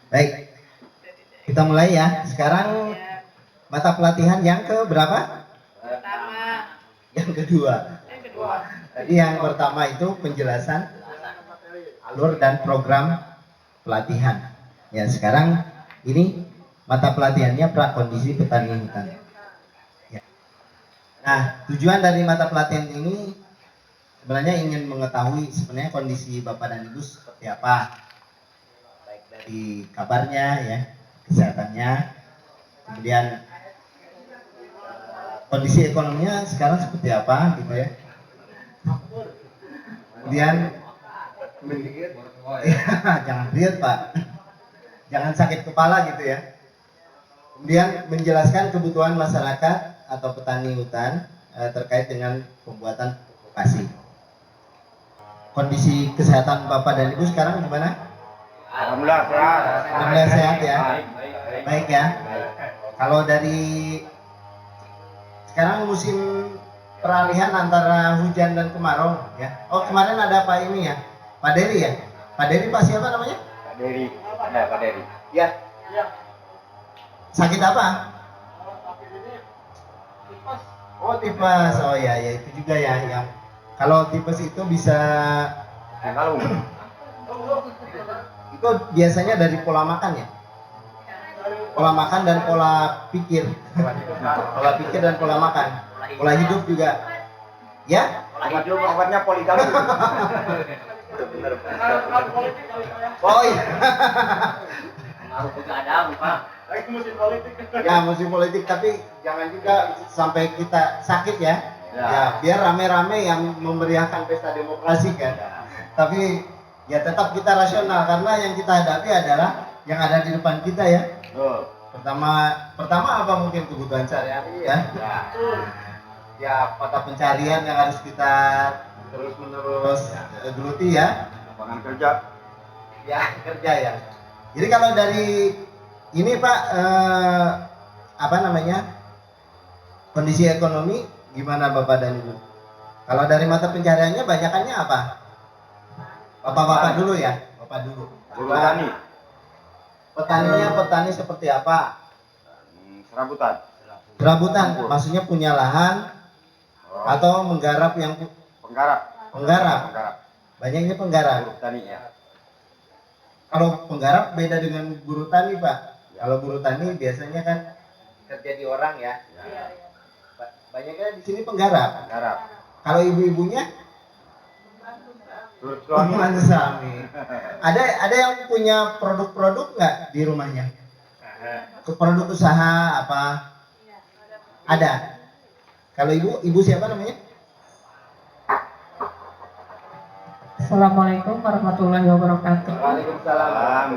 Baik, kita mulai ya. Sekarang mata pelatihan yang ke berapa? Pertama. Yang kedua. Yang kedua. Tadi yang pertama itu penjelasan alur dan program pelatihan. Ya, sekarang ini mata pelatihannya prakondisi petani hutan. Ya. Nah, tujuan dari mata pelatihan ini sebenarnya ingin mengetahui sebenarnya kondisi Bapak dan Ibu seperti apa. Baik dari kabarnya ya, kesehatannya, kemudian kondisi ekonominya sekarang seperti apa gitu ya. Kemudian ya, jangan riut Pak, jangan sakit kepala gitu ya. Kemudian menjelaskan kebutuhan masyarakat atau petani hutan terkait dengan pembuatan vokasi. Kondisi kesehatan Bapak dan Ibu sekarang gimana? Alhamdulillah sehat. Alhamdulillah sehat ya. Baik ya. Kalau dari sekarang musim peralihan antara hujan dan kemarau ya. Oh, kemarin ada Pak ini ya, Pak Dery ya. Pak Dery, Pak siapa namanya? Pak Dery. Ada Pak Dery. Ya. Sakit apa? Oh, tipes. Oh ya, ya itu juga ya yang kalau tipes itu bisa Kalau itu biasanya dari pola makan ya. Pola makan dan pola pikir. Pola pikir dan pola makan. Pola hidup juga. Ya? obatnya poligami. Oh iya. Pengaruh keadaan, Pak. Ya musim politik, tapi jangan juga sampai kita sakit ya. Ya biar rame-rame yang memeriahkan pesta demokrasi kan. Tapi ya tetap kita rasional karena yang kita hadapi adalah yang ada di depan kita ya. Pertama apa mungkin kebutuhan sehari-hari ya. Ya mata pencarian yang harus kita terus-menerus geluti ya. Lapangan kerja. Ya kerja ya. Jadi kalau dari ini Pak apa namanya kondisi ekonomi gimana Bapak dan Ibu? Kalau dari mata pencariannya banyakannya apa? Bapak-bapak dulu ya, Bapak dulu. Petani. Petaninya petani seperti apa? Serabutan. Serabutan, maksudnya punya lahan atau menggarap yang Penggarap. Penggarap. Banyaknya penggarap. Petani ya. Kalau penggarap beda dengan buruh tani Pak. Kalau buruh tani biasanya kan kerja di orang ya. Banyaknya di sini penggarap. Penggarap. Kalau ibu-ibunya pembantu suami. Ada yang punya produk-produk nggak di rumahnya? Produk usaha apa? Ada. Kalau ibu siapa namanya? Assalamualaikum warahmatullahi wabarakatuh. Waalaikumsalam.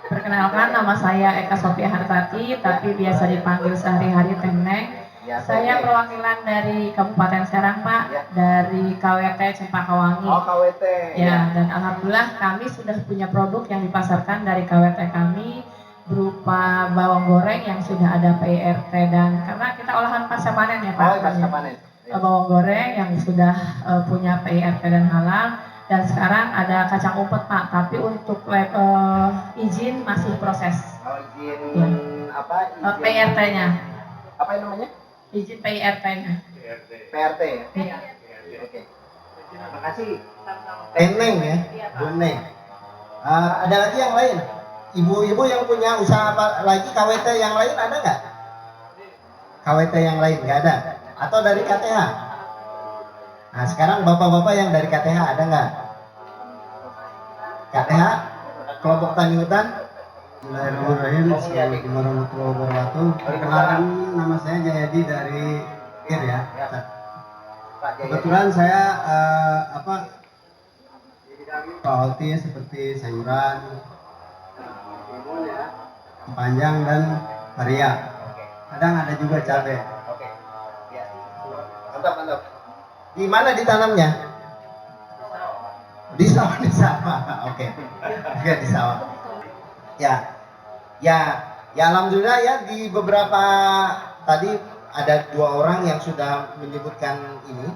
Perkenalkan, nama saya Eka Sofia Hartati, tapi biasa dipanggil sehari-hari Teh Neng. Ya, Saya perwakilan dari Kabupaten Serang, Pak, ya. dari KWT Cempakawangi. Oh, KWT. Ya, dan alhamdulillah kami sudah punya produk yang dipasarkan dari KWT kami berupa bawang goreng yang sudah ada PIRT dan karena kita olahan pasca panen ya Pak. Oh, pasca panen. Ya. Bawang goreng yang sudah punya PIRT dan halal. Dan sekarang ada kacang umpet Pak, tapi untuk izin masih proses. Oh, izin Ya. apa? Izin PIRT-nya. apa namanya? Izin PIRT-nya. PRT ya. Iya. Oke. Terima kasih. Teneng ya, Buneng. Ada lagi yang lain? Ibu-ibu yang punya usaha apa lagi KWT yang lain ada nggak? KWT yang lain nggak ada? Atau dari KTH? Nah sekarang bapak-bapak yang dari KTH ada nggak? KTH? Kelompok Tani Hutan? Bismillahirrahmanirrahim. Assalamualaikum warahmatullahi wabarakatuh. Perkenalkan, nama saya Jayadi dari KIR ya. Kebetulan saya Pak seperti sayuran, panjang dan varia. Kadang ada juga cabai. Oke. Ya. Mantap. Di mana ditanamnya? Di sawah. Oke. Oke, di sawah. Ya, alhamdulillah ya di beberapa tadi ada 2 orang yang sudah menyebutkan ini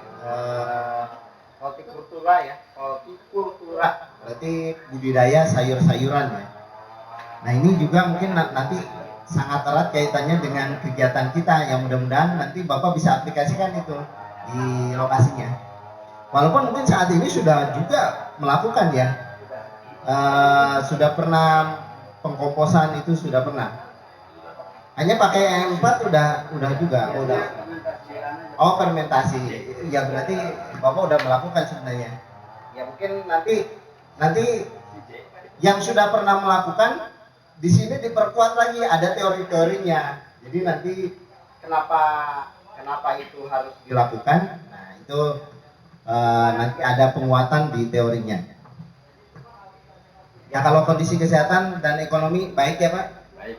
hortikultura ya, hortikultura berarti budidaya sayur-sayuran ya. Nah ini juga mungkin nanti sangat erat kaitannya dengan kegiatan kita yang mudah-mudahan nanti Bapak bisa aplikasikan itu di lokasinya. Walaupun mungkin saat ini sudah juga melakukan ya, sudah pernah pengkomposan itu sudah pernah. Hanya pakai M4 udah juga, udah. Oh fermentasi, ya berarti Bapak udah melakukan sebenarnya. Ya mungkin nanti yang sudah pernah melakukan di sini diperkuat lagi, ada teori-teorinya. Jadi nanti kenapa itu harus dilakukan? Nah itu nanti ada penguatan di teorinya. Ya kalau kondisi kesehatan dan ekonomi baik ya Pak.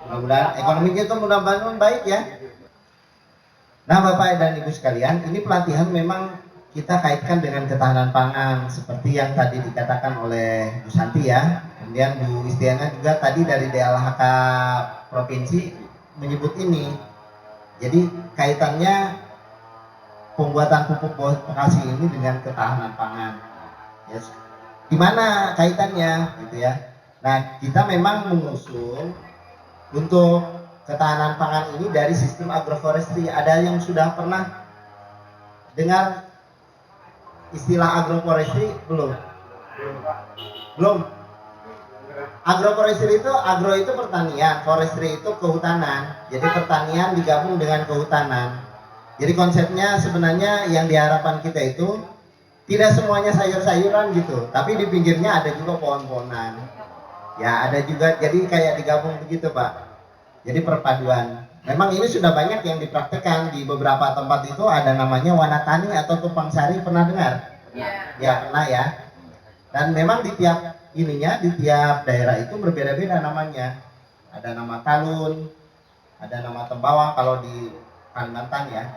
Mudah-mudahan ekonomi kita mudah-mudahan baik ya. Nah Bapak dan Ibu sekalian, ini pelatihan memang kita kaitkan dengan ketahanan pangan seperti yang tadi dikatakan oleh Bu Santi ya. Kemudian Bu Istiana juga tadi dari DLHK Provinsi menyebut ini. Jadi kaitannya pembuatan pupuk Bekasi ini dengan ketahanan pangan. Yes. Di mana kaitannya gitu ya. Nah, kita memang mengusung untuk ketahanan pangan ini dari sistem agroforestry. Ada yang sudah pernah dengar istilah agroforestry belum? Belum. Agroforestry itu, agro itu pertanian, forestry itu kehutanan. Jadi pertanian digabung dengan kehutanan. Jadi konsepnya sebenarnya yang diharapkan kita itu tidak semuanya sayur-sayuran gitu, tapi di pinggirnya ada juga pohon-pohonan. Ya ada juga, jadi kayak digabung begitu Pak. Jadi perpaduan. Memang ini sudah banyak yang dipraktekkan di beberapa tempat itu ada namanya wanatani atau tumpang sari, pernah dengar? Ya pernah ya. Dan memang di tiap daerah itu berbeda-beda namanya. Ada nama talun, ada nama tembawang kalau di Kalimantan ya.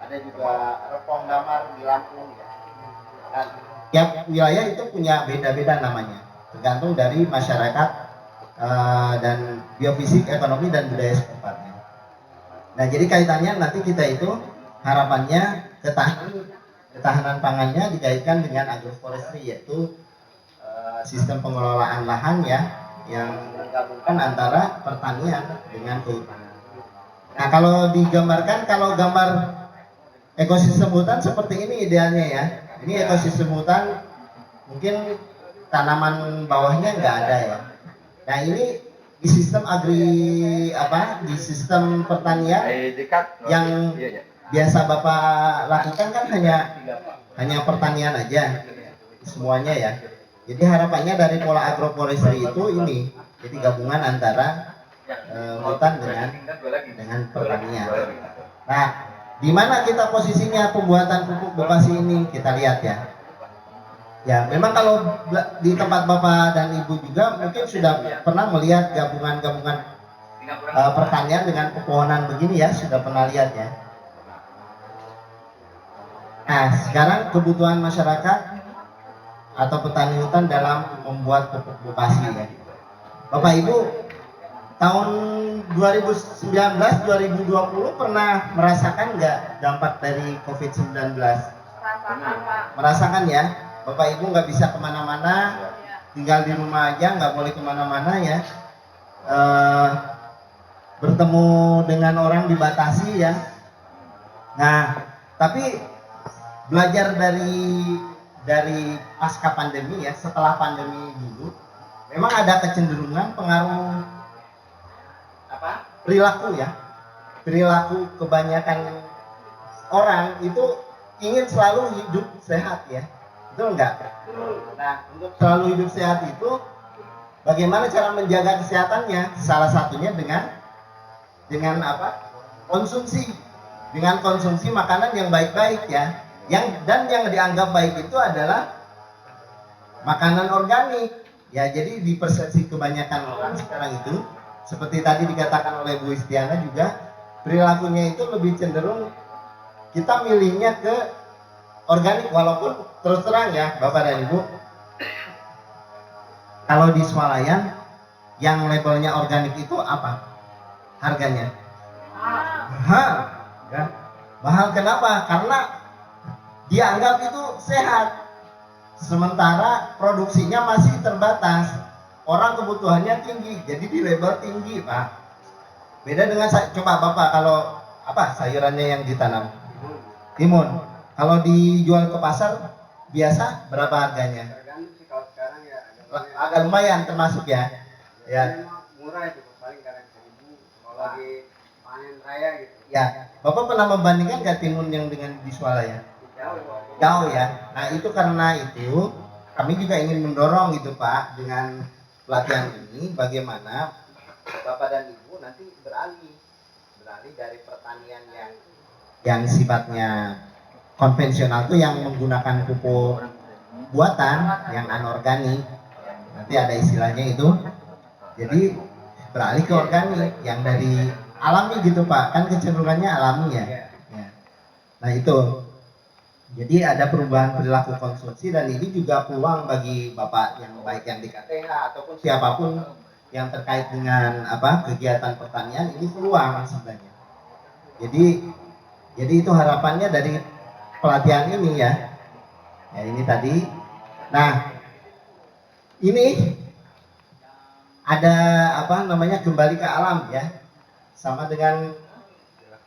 Ada juga repong damar di Lampung ya. Dan tiap wilayah itu punya beda-beda namanya, tergantung dari masyarakat dan biofisik, ekonomi dan budaya setempat. Nah jadi kaitannya nanti kita itu harapannya ketahanan pangannya dikaitkan dengan agroforestry, yaitu sistem pengelolaan lahan ya yang menggabungkan antara pertanian dengan kehutanan. Nah kalau digambarkan, kalau gambar ekosistem hutan seperti ini idealnya ya. Ini ekosistem hutan mungkin tanaman bawahnya nggak ada ya. Nah ini di sistem di sistem pertanian yang biasa Bapak lakukan kan hanya pertanian aja semuanya ya. Jadi harapannya dari pola agroforestry itu ini, jadi gabungan antara hutan dengan pertanian. Nah, di mana kita posisinya pembuatan pupuk Bekasi ini kita lihat ya. Ya, memang kalau di tempat Bapak dan Ibu juga mungkin sudah pernah melihat gabungan-gabungan pertanian dengan pepohonan begini ya, sudah pernah lihat ya. Nah, sekarang kebutuhan masyarakat atau petani hutan dalam membuat pupuk Bekasi ya. Bapak Ibu, tahun 2019-2020 pernah merasakan nggak dampak dari COVID-19? Merasakan ya. Bapak Ibu nggak bisa kemana-mana, tinggal di rumah aja, nggak boleh kemana-mana ya. Bertemu dengan orang dibatasi ya. Nah, tapi belajar dari pasca pandemi ya, setelah pandemi dulu, memang ada kecenderungan pengaruh perilaku ya. Perilaku kebanyakan orang itu ingin selalu hidup sehat ya. Betul enggak? Nah, untuk selalu hidup sehat itu bagaimana cara menjaga kesehatannya? Salah satunya dengan konsumsi. Dengan konsumsi makanan yang baik-baik ya. Yang dianggap baik itu adalah makanan organik. Ya, jadi di persepsi kebanyakan orang sekarang itu seperti tadi dikatakan oleh Bu Istiana juga, perilakunya itu lebih cenderung kita milihnya ke organik, walaupun terus terang ya Bapak dan Ibu, kalau di swalayan yang labelnya organik itu apa harganya? Mahal kan? Mahal kenapa? Karena dianggap itu sehat, sementara produksinya masih terbatas. orang kebutuhannya tinggi, jadi di label tinggi, Pak. Beda dengan coba Bapak kalau apa sayurannya yang ditanam? Timun. Kalau dijual ke pasar biasa berapa harganya? Tergantung sih kalau sekarang ya Agak lumayan termasuk ya. Ya. memang murah itu paling kadang 1.000 kalau lagi panen raya gitu. Ya, Bapak pernah membandingkan nggak timun yang dengan di swalaya? Jauh. Jauh ya. Nah itu karena itu kami juga ingin mendorong gitu Pak dengan pelatihan ini bagaimana Bapak dan Ibu nanti beralih dari pertanian yang sifatnya konvensional tuh yang menggunakan pupuk buatan yang anorganik, nanti ada istilahnya itu, jadi beralih ke organik yang dari alami gitu Pak, kan kecenderungannya alami ya. Ya. Nah itu, jadi ada perubahan perilaku konsumsi dan ini juga peluang bagi Bapak yang baik yang di KTH ataupun siapapun yang terkait dengan apa kegiatan pertanian, ini peluang sebenarnya. Jadi itu harapannya dari pelatihan ini ya. Ya ini tadi. Nah, ini ada apa namanya kembali ke alam ya. Sama dengan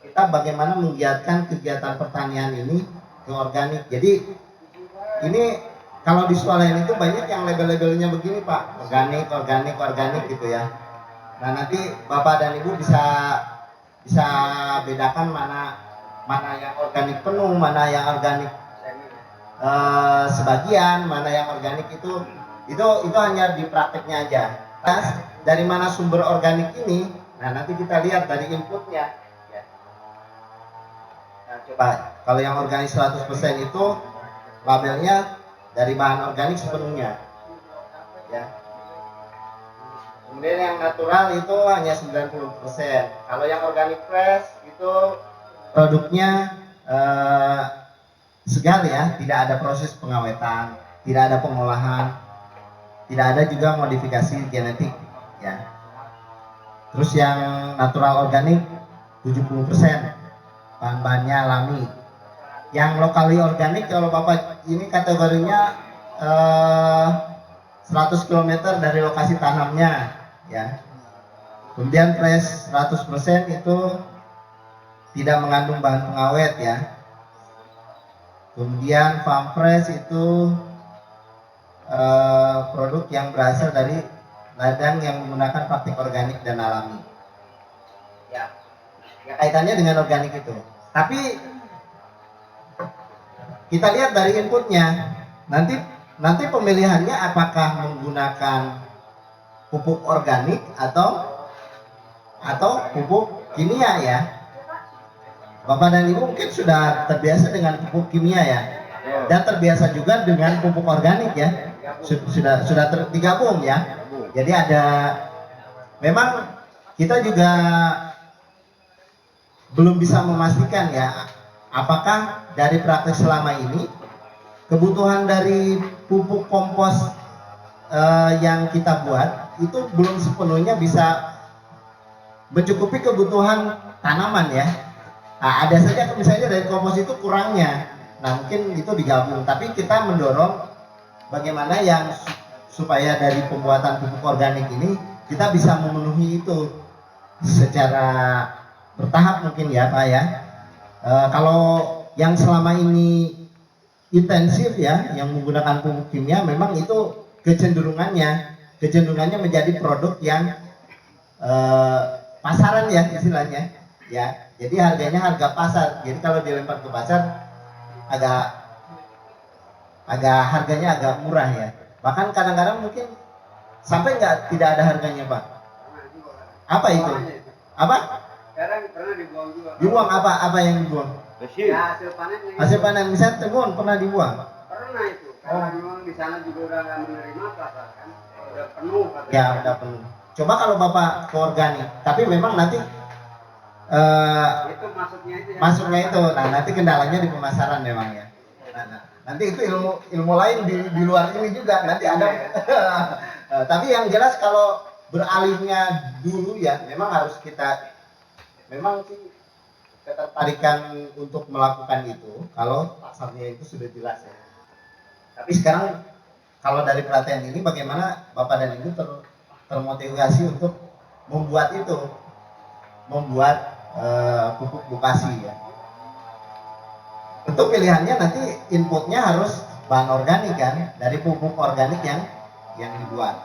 kita bagaimana menggiatkan kegiatan pertanian ini ke organik. Jadi ini kalau di swalayan itu banyak yang label-labelnya begini Pak, organik gitu ya. Nah nanti Bapak dan Ibu bisa bedakan mana yang organik penuh, mana yang organik sebagian, mana yang organik itu hanya di prakteknya aja. Nah, dari mana sumber organik ini? Nah nanti kita lihat dari inputnya. Ya. Nah, coba kalau yang organik 100% itu labelnya dari bahan organik sepenuhnya. Ya. Kemudian yang natural itu hanya 90%. Kalau yang organic fresh itu produknya segar ya, tidak ada proses pengawetan, tidak ada pengolahan, tidak ada juga modifikasi genetik ya. Terus yang natural organik 70%, bahan-bahannya alami. Yang lokali organik kalau Bapak ini kategorinya 100 km dari lokasi tanamnya ya. Kemudian fresh 100% itu tidak mengandung bahan pengawet ya. Kemudian farm fresh itu produk yang berasal dari ladang yang menggunakan praktik organik dan alami. Ya, kaitannya dengan organik itu. Tapi kita lihat dari inputnya, nanti pemilihannya apakah menggunakan pupuk organik atau pupuk kimia ya. Bapak dan Ibu mungkin sudah terbiasa dengan pupuk kimia ya, dan terbiasa juga dengan pupuk organik ya, sudah digabung ya. Jadi memang kita juga belum bisa memastikan ya, apakah dari praktek selama ini kebutuhan dari pupuk kompos yang kita buat itu belum sepenuhnya bisa mencukupi kebutuhan tanaman ya. Nah, ada saja misalnya dari kompos itu kurangnya. Nah, mungkin itu digabung. Tapi kita mendorong bagaimana yang supaya dari pembuatan pupuk organik ini kita bisa memenuhi itu secara bertahap mungkin ya Pak ya. Kalau yang selama ini intensif ya, yang menggunakan pupuk kimia, memang itu kecenderungannya menjadi produk yang pasaran ya istilahnya ya. Jadi harganya harga pasar. Jadi kalau dilempar ke pasar harganya agak murah ya. Bahkan kadang-kadang mungkin sampai tidak ada harganya Pak. Apa itu? Apa? Sekarang pernah dibuang juga. Dibuang apa yang dibuang? Ya, hasil panennya. Hasil panen misalnya timun pernah dibuang? Pernah itu. Karena memang di sana juga udah nggak menerima pasar kan. Udah penuh katanya. Ya udah penuh. Coba kalau Bapak ke organik, tapi memang nanti itu masuknya itu. Nah nanti kendalanya di pemasaran memang ya. Nah, nanti itu ilmu lain di luar ini juga nanti ada. Tapi yang jelas kalau beralihnya dulu ya, memang harus memang sih ketertarikan untuk melakukan itu kalau pasarnya itu sudah jelas ya. Tapi sekarang kalau dari pelatihan ini bagaimana Bapak dan Ibu termotivasi untuk membuat pupuk bokasi ya. Tentu pilihannya nanti inputnya harus bahan organik kan, dari pupuk organik yang dibuat.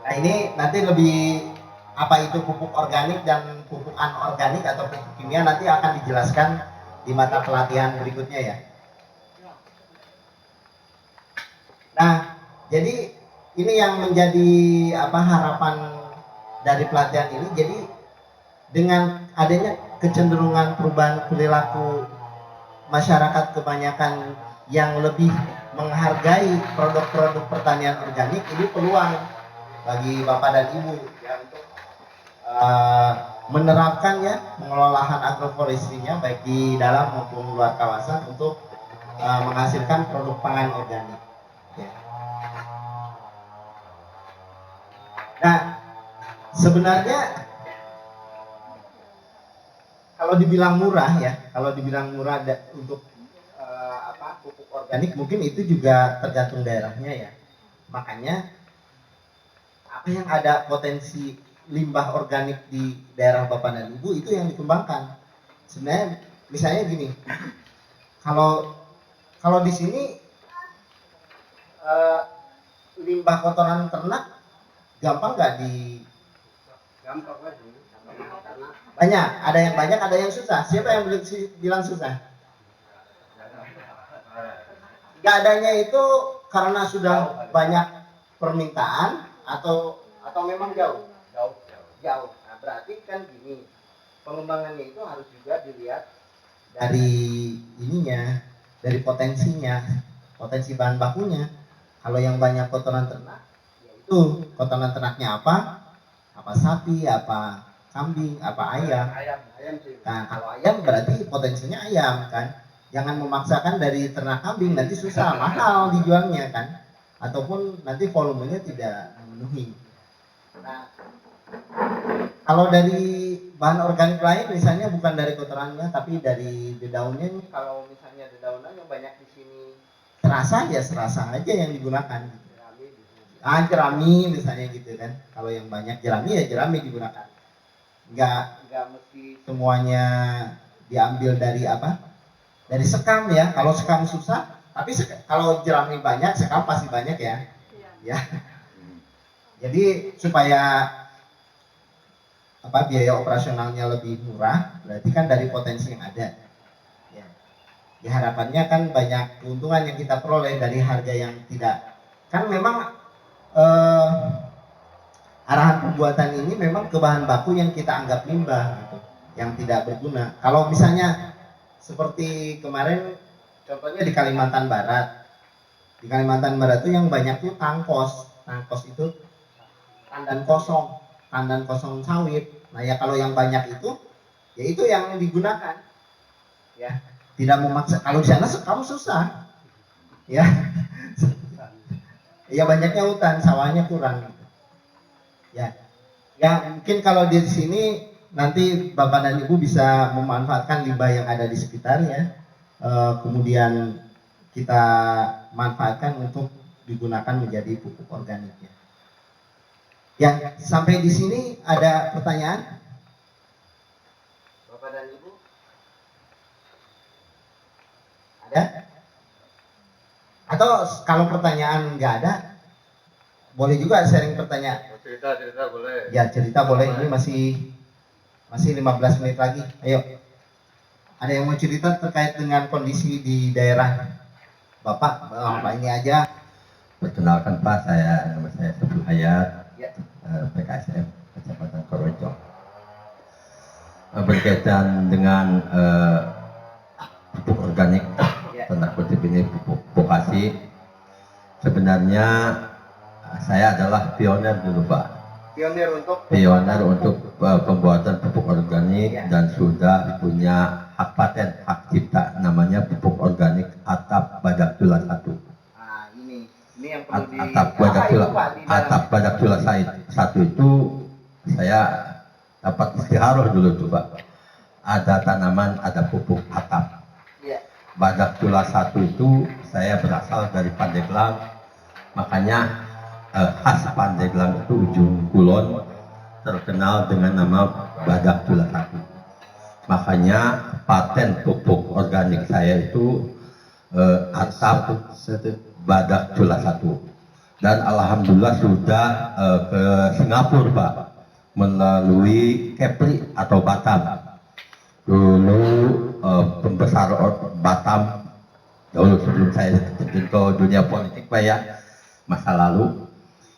Nah ini nanti lebih apa itu pupuk organik dan pupuk anorganik atau pupuk kimia nanti akan dijelaskan di mata pelatihan berikutnya ya. Nah, jadi ini yang menjadi harapan dari pelatihan ini. Jadi dengan adanya kecenderungan perubahan perilaku masyarakat kebanyakan yang lebih menghargai produk-produk pertanian organik, ini peluang bagi Bapak dan Ibu ya untuk menerapkan ya pengelolaan agroforestry-nya baik di dalam maupun luar kawasan untuk menghasilkan produk pangan organik. Ya. Nah, sebenarnya kalau dibilang murah ya, untuk pupuk organik mungkin itu juga tergantung daerahnya ya. Makanya apa yang ada potensi limbah organik di daerah Bapak dan Ibu itu yang dikembangkan. Sebenarnya misalnya gini, kalau di sini limbah kotoran ternak gampang nggak di? Gampang aja. Banyak, ada yang banyak, ada yang susah. Siapa yang bilang susah? Nggak adanya itu karena sudah banyak permintaan atau memang jauh. Nah, berarti kan gini, pengembangannya itu harus juga dilihat dari dari potensinya, potensi bahan bakunya. Kalau yang banyak kotoran ternak, yaitu kotoran ternaknya apa sapi, apa kambing, apa ayam. Nah, kalau ayam berarti potensinya ayam kan. Jangan memaksakan dari ternak kambing, nanti susah, mahal dijualnya kan. Ataupun nanti volumenya tidak memenuhi. Nah, kalau dari bahan organik lain misalnya bukan dari kotorannya tapi dari dedaunnya nih, kalau misalnya dedaunan yang banyak di sini serasa aja yang digunakan. Jerami misalnya gitu kan. Kalau yang banyak jerami ya jerami digunakan. Enggak mesti semuanya diambil dari dari sekam ya. Kalau sekam susah, tapi kalau jerami banyak, sekam pasti banyak ya. Ya. Jadi supaya biaya operasionalnya lebih murah, berarti kan dari potensi yang ada. Ya. Harapannya kan banyak keuntungan yang kita peroleh dari harga yang tidak. Kan memang arahan pembuatan ini memang ke bahan baku yang kita anggap limbah gitu, yang tidak berguna. Kalau misalnya seperti kemarin contohnya di Kalimantan Barat. Di Kalimantan Barat itu yang banyak tuh tangkos. Tangkos itu tandan kosong sawit. Nah ya kalau yang banyak itu, ya itu yang digunakan. Ya, tidak memaksa. Kalau di sana kamu susah. Ya. Ya banyaknya hutan, sawahnya kurang. Ya. Ya mungkin kalau di sini nanti Bapak dan Ibu bisa memanfaatkan limbah yang ada di sekitar ya. Kemudian kita manfaatkan untuk digunakan menjadi pupuk organik ya. Ya, sampai di sini ada pertanyaan? Bapak dan Ibu? Ada? Atau kalau pertanyaan nggak ada, boleh juga sharing pertanyaan. Cerita boleh. Ya, cerita boleh. Ini masih 15 menit lagi. Ayo. Ada yang mau cerita terkait dengan kondisi di daerah Bapak? Ini aja. Perkenalkan Pak, nama saya Sabtu Hayat, Ya. PKSM Kecamatan Korojo. Berkaitan dengan pupuk organik, Ya. tanda kutip ini pupuk bokasi. Sebenarnya saya adalah pionir dulu Pak. Pionir untuk pembuatan pupuk organik Ya. dan sudah punya hak paten, hak cipta, namanya pupuk organik atap badak tula 1. Ini yang perlu di atap badak tula 1 itu saya dapat istiharoh dulu tuh Pak. Ada tanaman, ada pupuk atap. Ya. Badak tula 1 itu saya berasal dari Pandeglang, makanya khas Pandeglang itu ujung kulon terkenal dengan nama Badak Cula 1. Makanya paten pupuk organik saya itu atap Badak Cula 1. Dan alhamdulillah sudah ke Singapura Pak, melalui Kepri atau Batam. Dulu pembesar Batam, dahulu sebelum saya terjun ke dunia politik Pak ya, masa lalu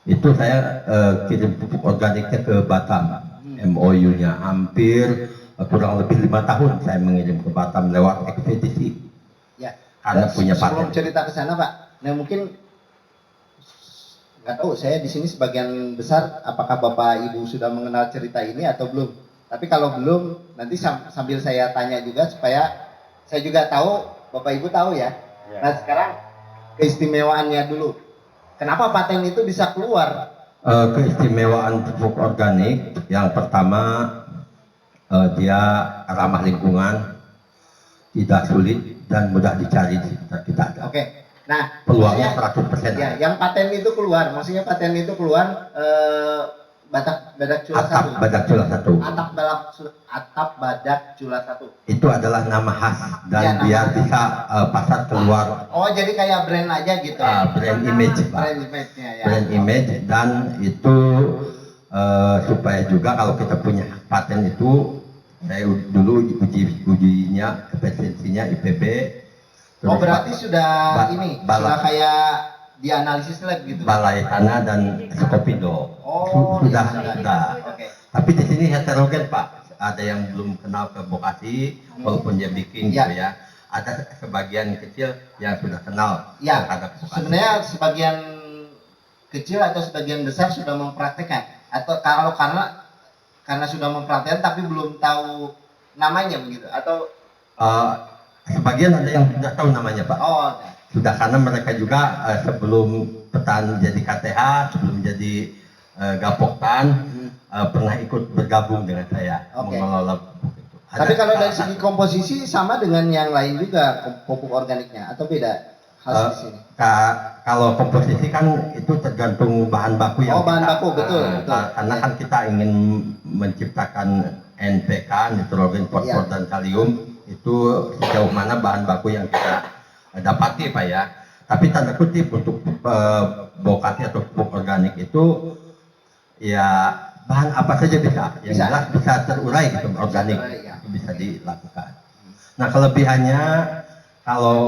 itu saya kirim pupuk organiknya ke Batam. MOU-nya hampir kurang lebih 5 tahun saya mengirim ke Batam lewat ekspedisi. Ya. Karena punya Sebelum paten. cerita ke sana Pak, nah mungkin nggak tahu saya di sini sebagian besar apakah Bapak Ibu sudah mengenal cerita ini atau belum. Tapi kalau belum, nanti sambil saya tanya juga supaya saya juga tahu, Bapak Ibu tahu ya. Ya. Nah sekarang keistimewaannya dulu. Kenapa paten itu bisa keluar? Keistimewaan pupuk organik yang pertama dia ramah lingkungan, tidak sulit dan mudah dicari di sekitar kita ada. Oke. Nah, Peluangnya maksudnya, 100%. ya, yang paten itu keluar, maksudnya paten itu keluar Badak Cula 1. Atap Badak Cula 1. Atap Badak Cula 1. Itu adalah nama khas dan Ya, dia nama. bisa pasar keluar Oh, jadi kayak brand aja gitu ya? brand image Pak. Brand image-nya ya. Brand image, dan itu supaya juga kalau kita punya paten itu, saya dulu ujinya efisiensinya IPB. Oh, berarti sudah Ba- sudah kayak dianalisis lab gitu. Balai Tanah dan Skopindo. Oh, Sudah, iya, sudah. Oke. Tapi di sini heterogen Pak. Ada yang belum kenal ke Bokasi, walaupun dia bikin Ya. gitu ya. Ada sebagian kecil yang sudah kenal Ya, terhadap Bokasi. sebenarnya sebagian kecil atau sebagian besar sudah mempraktekkan, atau kalau karena sudah mempraktekkan tapi belum tahu namanya begitu, atau Sebagian ada yang sudah tahu namanya Pak. oh Sudah, karena mereka juga sebelum petani jadi KTH, sebelum jadi Gapoktan, pernah ikut bergabung dengan saya Oke. mengelola pupuk itu. tapi kalau dari segi komposisi sama dengan yang lain juga pupuk organiknya atau beda khas di sini? Kalau komposisi kan itu tergantung bahan baku yang Oh, bahan baku, betul, betul. Karena kan kita ingin menciptakan NPK, nitrogen, fosfor, Iya. dan kalium, itu sejauh mana bahan baku yang kita dapati Pak ya. Tapi tanda kutip untuk Bokasi atau pupuk organik itu ya bahan apa saja bisa, yang Bisa. jelas bisa terurai gitu, organik terurai, ya. itu bisa dilakukan. Nah kelebihannya kalau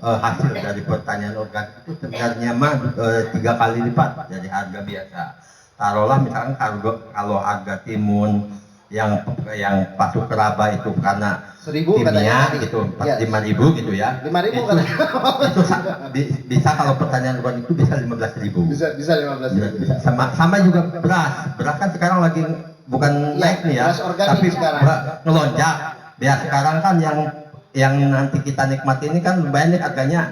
hasil dari pertanian organik itu sebenarnya mah 3 kali lipat dari harga biasa. Taruhlah misalkan kalau harga timun yang pasuk keraba itu karena 1.000 katanya timnya tadi. gitu Iya. 5.000 gitu ya. 5.000 itu, katanya. itu bisa kalau pertanian organik itu bisa 15.000. bisa 15.000. Bisa. Sama juga beras kan sekarang lagi bukan Iya, naik nih ya, beras organik tapi sekarang. ngelonjak. Biar sekarang kan yang nanti kita nikmati ini kan lumayan nih harganya,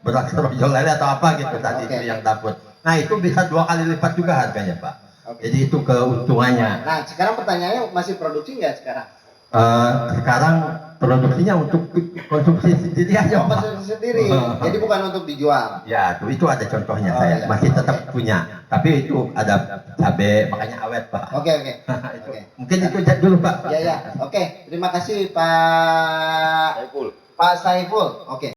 beras rojol lele atau apa gitu tadi Oke. itu yang dapur. Nah itu bisa 2 kali lipat juga harganya Pak. Oke. Jadi itu keuntungannya. Nah, sekarang pertanyaannya masih produksi nggak sekarang? Sekarang produksinya untuk konsumsi sendiri aja Pak. Konsumsi sendiri, jadi bukan untuk dijual. Ya, itu ada contohnya Oh, saya iya. masih tetap punya. Tapi itu ada cabai, makanya awet Pak. Oke. Itu. Oke. Mungkin itu aja dulu Pak. Ya. Oke, terima kasih Pak Saiful. Saiful. Oke.